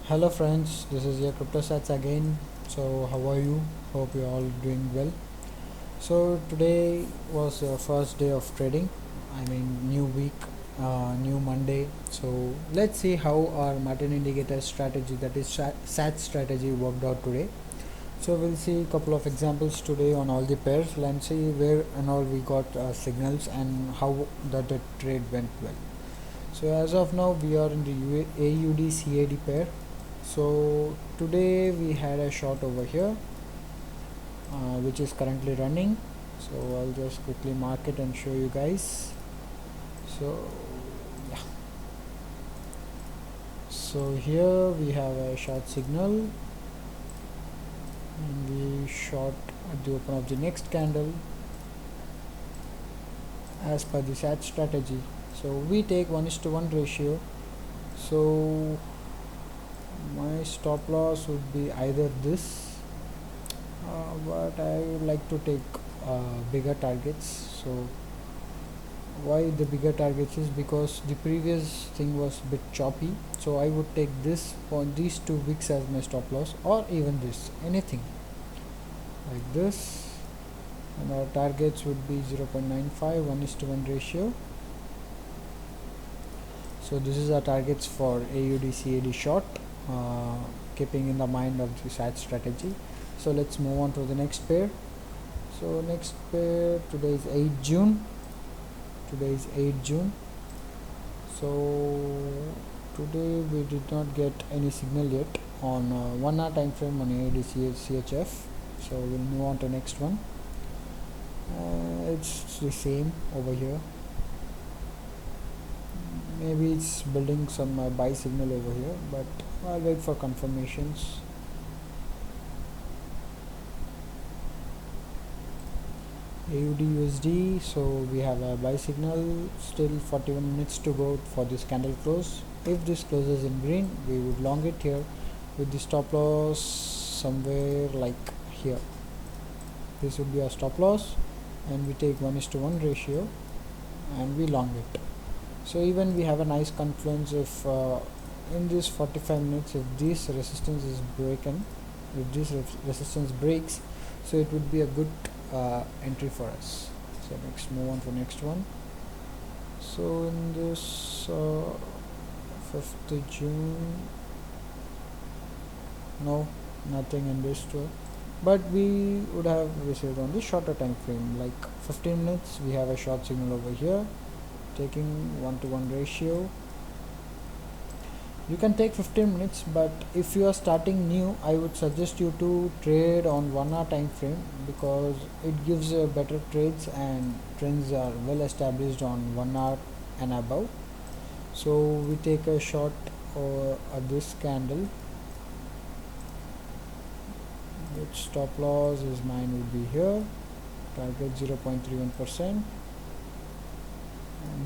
Hello friends, this is your CryptoSats again. So how are you? Hope you're all doing well. So today was the first day of trading. I mean new week, new Monday. So let's see how our Martin indicator strategy, that is SAT strategy, worked out today. So we'll see a couple of examples today on all the pairs. Let's see where and all we got signals and how the trade went well. So as of now we are in the AUD CAD pair. So today we had a short over here which is currently running. So I'll just quickly mark it and show you guys. So yeah, so here we have a short signal and we short at the open of the next candle as per the SAT strategy. So we take 1:1 ratio. So my stop loss would be either this, but I would like to take bigger targets. So why the bigger targets is because the previous thing was a bit choppy, so I would take this for these 2 weeks as my stop loss, or even this, anything like this, and our targets would be 0.95, 1:1 ratio. So this is our targets for AUD CAD short, keeping in the mind of the SAT strategy. So let's move on to the next pair. So next pair, today is 8 June. Today is 8 June. So today we did not get any signal yet on 1 hour time frame on AUD CHF. So we'll move on to next one. It's the same over here. Maybe it's building some buy signal over here, but I'll wait for confirmations. AUD USD, so we have a buy signal, still 41 minutes to go for this candle close. If this closes in green, we would long it here with the stop loss somewhere like here. This would be our stop loss, and we take 1:1 ratio and we long it. So even we have a nice confluence if in this 45 minutes, if this resistance is broken, if this resistance breaks, so it would be a good entry for us. So next, move on to next one. So in this 5th June, no, nothing in this too, but we would have received on the shorter time frame, like 15 minutes. We have a short signal over here taking 1:1 ratio. You can take 15 minutes, but if you are starting new, I would suggest you to trade on 1 hour time frame because it gives better trades and trends are well established on 1 hour and above. So we take a short at this candle, which stop loss is mine would be here, target 0.31%.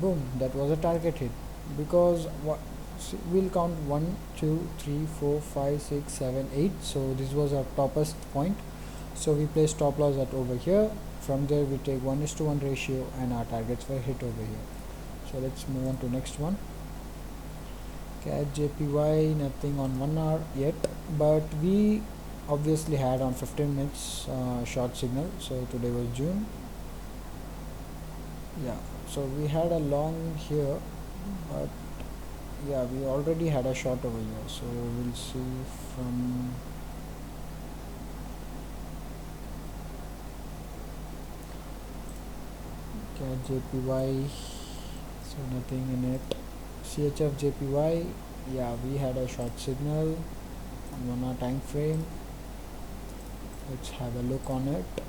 Boom, that was a target hit, because we'll count 1 2 3 4 5 6 7 8. So this was our toppest point, so we place stop loss at over here. From there we take 1:1 ratio and our targets were hit over here. So let's move on to next one. CAD JPY, nothing on 1 hour yet, but we obviously had on 15 minutes short signal. So today was June. Yeah, so we had a long here, but yeah, we already had a short over here. So we'll see from CAD JPY, so nothing in it. CHF JPY, yeah, we had a short signal on 1 hour time frame. Let's have a look on it.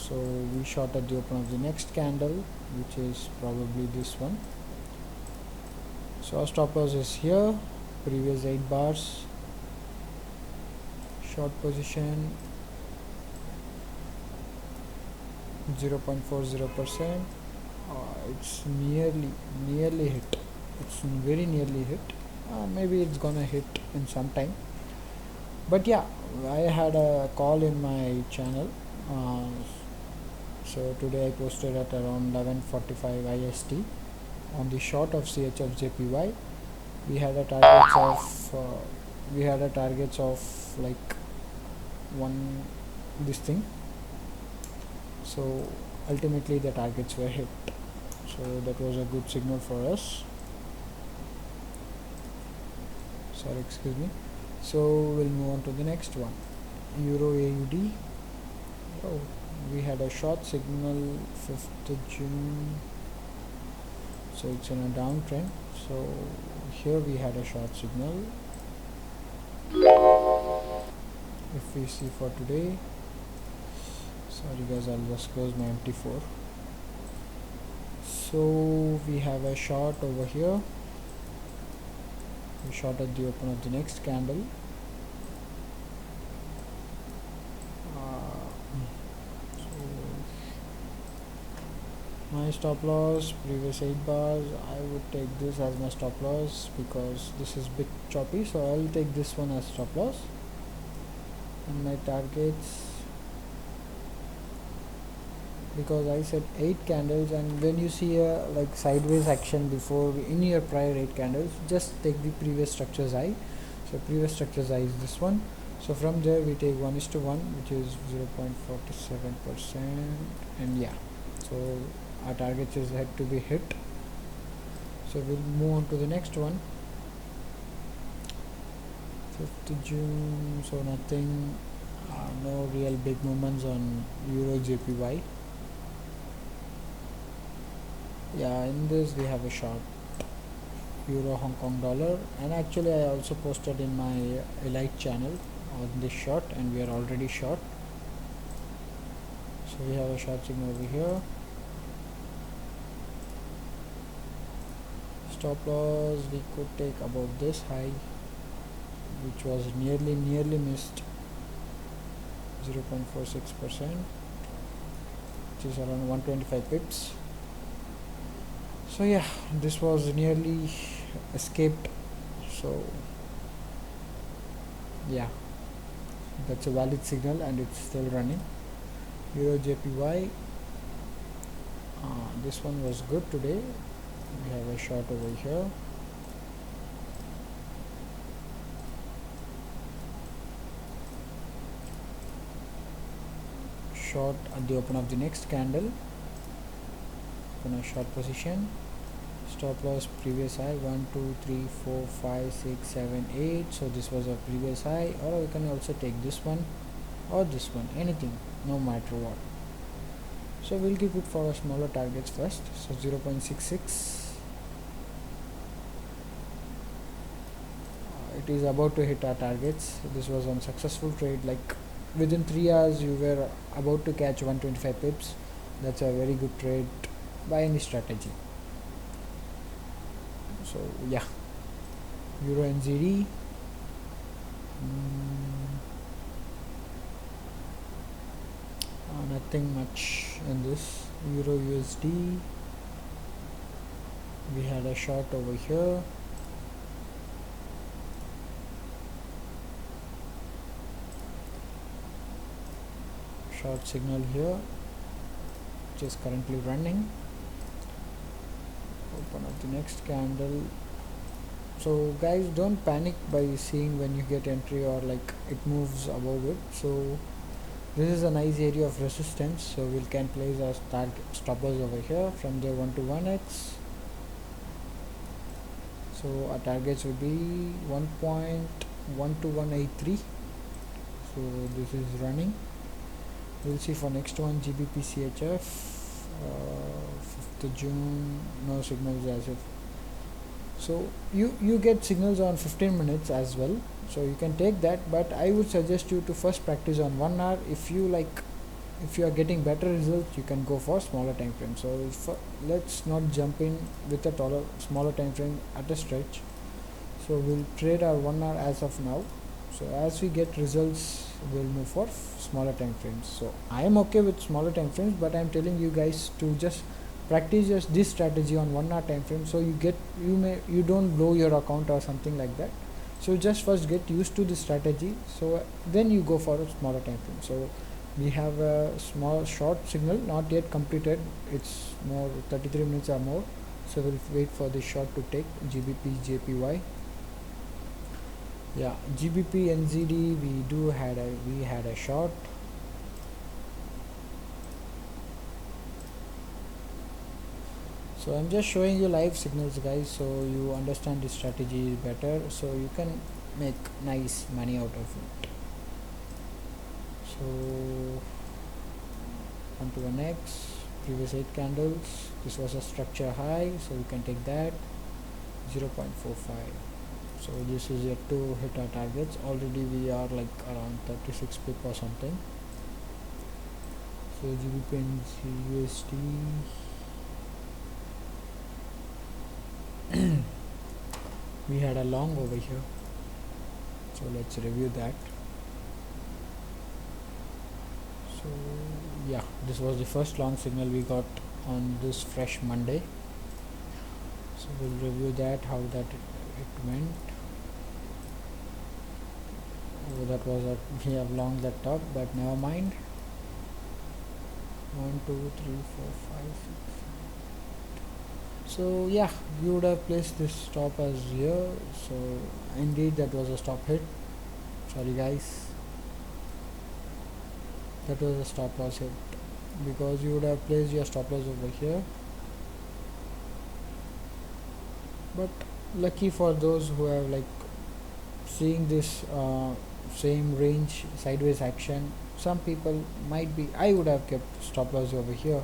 So we short at the open of the next candle, which is probably this one. So our stop loss is here, previous 8 bars, short position 0.40%. It's nearly hit. It's very nearly hit. Maybe it's gonna hit in some time. But yeah, I had a call in my channel. So today I posted at around 11:45 IST on the short of CHF JPY. we had a targets of we had a targets of like one this thing, so ultimately the targets were hit, so that was a good signal for us. Sorry, excuse me. So we'll move on to the next one, Euro AUD. Oh, we had a short signal 5th June, so it's in a downtrend. So here we had a short signal. If we see for today, sorry guys, I'll just close my MT4. So we have a short over here. We short at the open of the next candle. So my stop loss, previous 8 bars, I would take this as my stop loss because this is bit choppy, so I'll take this one as stop loss. And my targets, because I said 8 candles, and when you see a like sideways action before in your prior 8 candles, just take the previous structure's high. So previous structure's high is this one, so from there we take 1:1, which is 0.47%, and yeah, so our target is had to be hit. So we'll move on to the next one, 5th June. So nothing, no real big movements on Euro JPY. Yeah, in this we have a short Euro Hong Kong dollar, and actually I also posted in my Elite channel on this short, and we are already short. So we have a short signal over here. Stop loss we could take above this high, which was nearly missed, 0.46%, which is around 125 pips. So yeah, this was nearly escaped, so yeah, that's a valid signal and it's still running. Euro JPY, this one was good today. We have a short over here. Short at the open of the next candle, open a short position. Stop loss previous high 1 2 3 4 5 6 7 8, so this was a previous high, or we can also take this one or this one, anything, no matter what. So we'll keep it for our smaller targets first. So 0.66, it is about to hit our targets. This was a successful trade, like within 3 hours you were about to catch 125 pips. That's a very good trade by any strategy. So yeah, Euro NZD, nothing much in this. Euro USD, we had a short over here. Short signal here, which is currently running. Open up the next candle. So guys, don't panic by seeing when you get entry or like it moves above it. So this is a nice area of resistance, so we can place our stop loss over here from there 1 to 1x. So our targets will be 1.12183. so this is running. We'll see for next one, GBP CHF, 5th June, no signals as if. So you get signals on 15 minutes as well, so you can take that, but I would suggest you to first practice on 1 hour. If you are getting better results, you can go for smaller time frame. So let's not jump in with a smaller time frame at a stretch. So we'll trade our 1 hour as of now. So as we get results, we'll move for smaller time frames. So I am okay with smaller time frames, but I'm telling you guys to just practice just this strategy on 1 hour time frame, so you don't blow your account or something like that. So just first get used to this strategy, so then you go for a smaller time frame. So we have a small short signal, not yet completed, it's more 33 minutes or more. So we'll wait for the short to take. GBP JPY. Yeah, GBP NZD we had a short. So I'm just showing you live signals, guys, so you understand the strategy better, so you can make nice money out of it. So on to the next. Previous 8 candles, this was a structure high, so we can take that. 0.45. So this is yet to hit our targets. Already we are like around 36 pip or something. So GBP and USD. We had a long over here, so let's review that. So yeah, this was the first long signal we got on this fresh Monday, so we'll review that, how that it went. Oh, that was a we have long that top, but never mind. 1 2 3 4 5 6. So yeah, you would have placed this stop as here, so indeed that was a stop hit. Sorry guys, that was a stop loss hit, because you would have placed your stop loss over here. But lucky for those who have like seeing this same range sideways action, some people might be, I would have kept stop loss over here.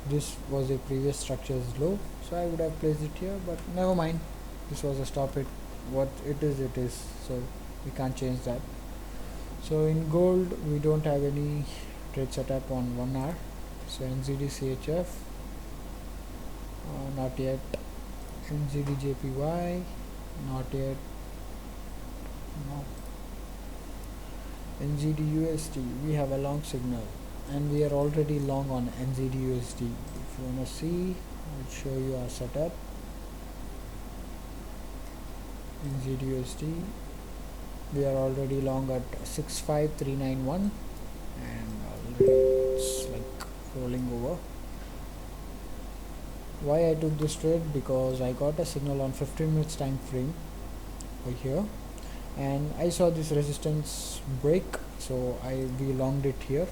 This was a previous structure's low, so I would have placed it here, but never mind, this was a stop hit. What it is, so we can't change that. So in gold we don't have any trade setup on 1 hour. So NZD CHF, not yet. NZD JPY, not yet. No. NZD USD, we have a long signal, and we are already long on NZD USD. If you wanna see, I'll show you our setup. NZD USD, we are already long at 65391, and already it's like rolling over. Why I took this trade? Because I got a signal on 15 minutes time frame over here, and I saw this resistance break, so we longed it here.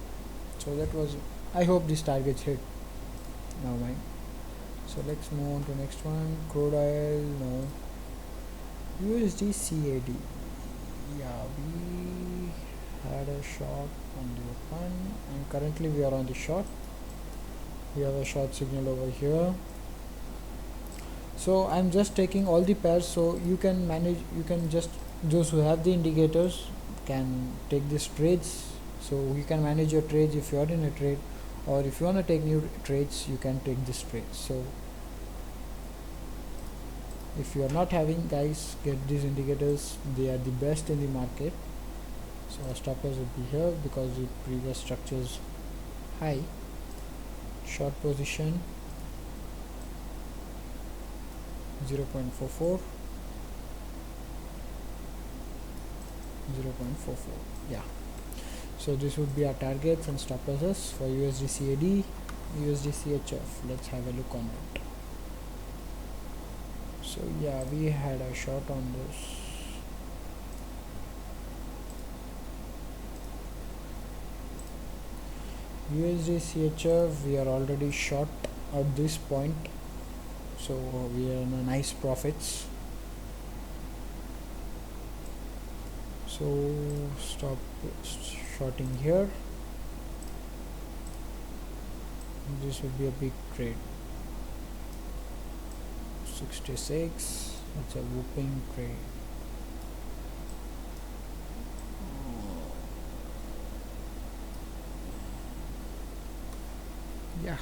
So that was, I hope this targets hit. Now mind. So let's move on to next one. Crude oil, no. USD CAD, yeah, we had a short on the open, and currently we are on the short. We have a short signal over here. So I'm just taking all the pairs, so you can manage, you can just, those who have the indicators can take these trades, so you can manage your trades if you are in a trade, or if you want to take new trades, you can take this trade. So if you are not having, guys, get these indicators, they are the best in the market. So our stop loss would be here, because the previous structures high. Short position 0.44, 0.44, yeah. So this would be our targets and stop losses for USD CAD, USD CHF. Let's have a look on it. So yeah, we had a short on this. USD CHF, we are already short at this point, so we are in a nice profits. So stop shorting here. This would be a big trade. 66, that's a whooping trade. Yeah,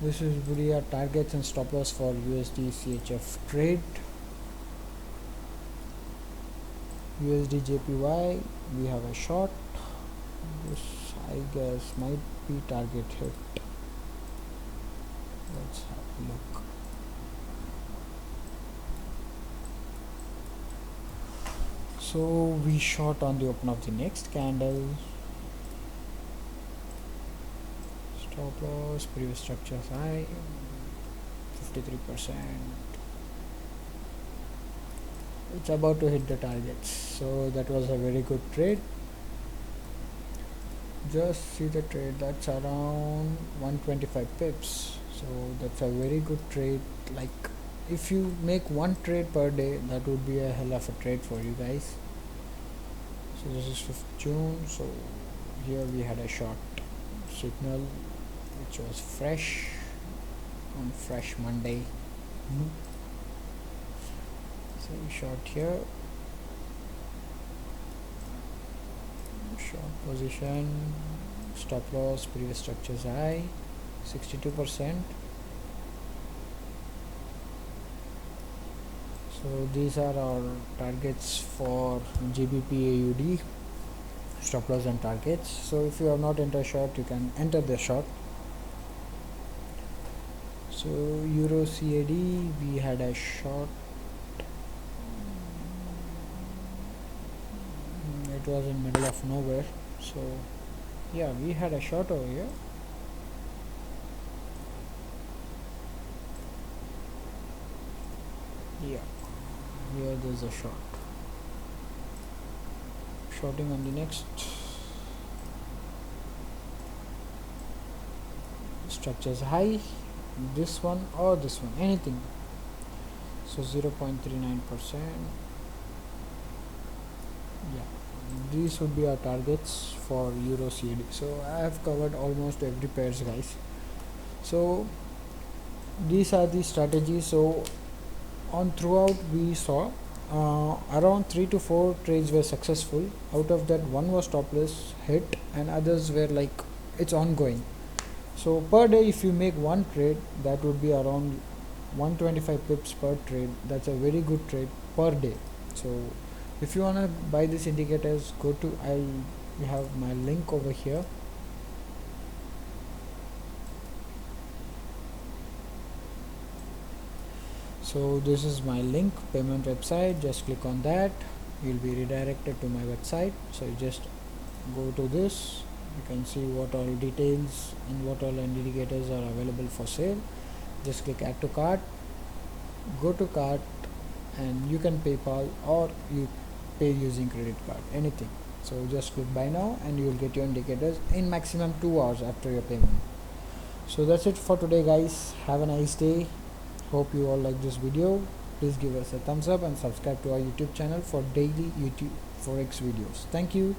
this is really our targets and stop loss for USD CHF trade. USD JPY, we have a short. This I guess might be target hit. Let's have a look. So we short on the open of the next candle. Stop loss, previous structures high, 53%. It's about to hit the targets, so that was a very good trade. Just see the trade, that's around 125 pips, so that's a very good trade. Like, if you make one trade per day, that would be a hell of a trade for you guys. So this is 5th June, so here we had a short signal which was fresh on fresh Monday. So short here, short position, stop loss, previous structures high, 62%. So these are our targets for GBP AUD, stop loss and targets. So if you have not entered short, you can enter the short. So Euro CAD, we had a short. It was in middle of nowhere, so yeah, we had a short over here. Yeah, here there's a short. Shorting on the next structures high, this one or this one, anything. So 0.39%. Yeah, these would be our targets for Euro CAD. So I have covered almost every pairs, guys. So these are the strategies. So on throughout we saw around 3 to 4 trades were successful. Out of that, one was topless hit and others were like it's ongoing. So per day, if you make one trade, that would be around 125 pips per trade. That's a very good trade per day. So if you want to buy these indicators, go to, you have my link over here. So this is my link, payment website. Just click on that, you'll be redirected to my website. So you just go to this, you can see what all details and what all indicators are available for sale. Just click add to cart, go to cart, and you can PayPal or you pay using credit card, anything. So just click buy now and you will get your indicators in maximum 2 hours after your payment. So that's it for today, guys. Have a nice day. Hope you all like this video. Please give us a thumbs up and subscribe to our YouTube channel for daily YouTube Forex videos. Thank you.